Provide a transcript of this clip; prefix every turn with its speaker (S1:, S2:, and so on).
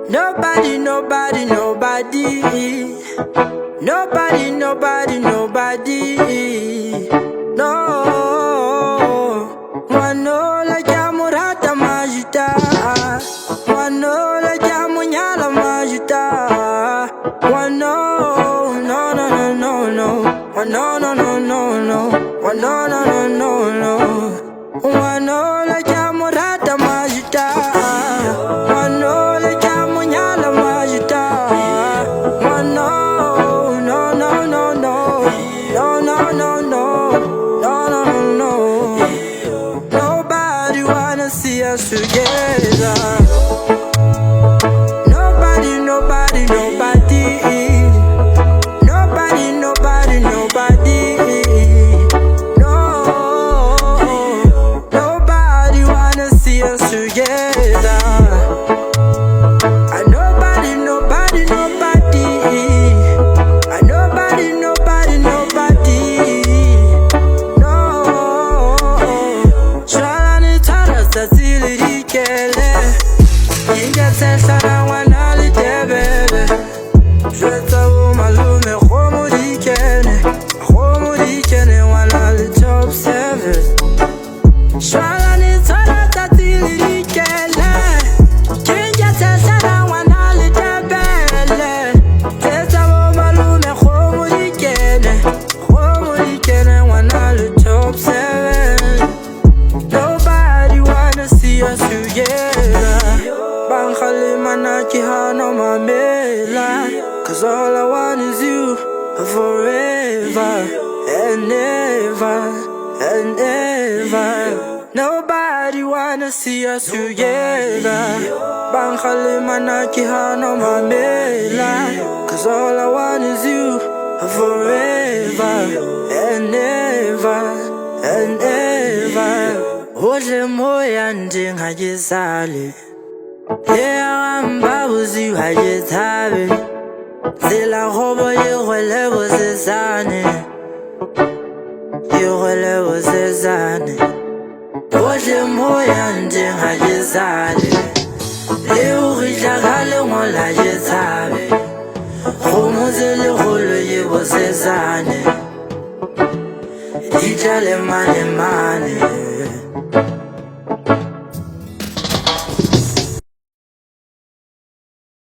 S1: Nobody, nobody, nobody. Nobody, nobody, nobody. No. Wanola jamurata majita. Wanola jamunyala majita. Wano, no, no, no, no, no. Wano, no, no, no, no. Wano, no, no, no, no. Wanola jamurata majita. Wanola jamunyala majita. Wano, no, no, no, no. No, no, no, no. No, no, no, no. Nobody wanna see us together. Nobody, nobody, nobody. Nobody, nobody, nobody. No, nobody wanna see us together. And nobody, nobody, nobody. And nobody, nobody, nobody. No, Shalani Tara Satili Hikele. Inga Sesana Wanali Debele. Jeta Malume Homurikene. Homurikene Wanali Top 7. Shalani Tara Satili Hikele. Inga Sesana Wanali Debele. Jeta Malume Homurikene. Homurikene Wanali Top 7. Nobody wanna see us together. Bankhali manaki hano mamela. Cause all I want is you forever and ever and ever. Nobody wanna see us together. Bankhali manaki hano mamela. Cause all I want is you forever and ever and ever. Oje moya ndingajizali. Yeah, I'm babuzi hajitabi. Zila hobo yewele wozezane. Yewele wozezane. Oje moya ndingajizali. Leurijakale ngola jitabi. Khomuzele kholo yewozezane. Dijale mane mane.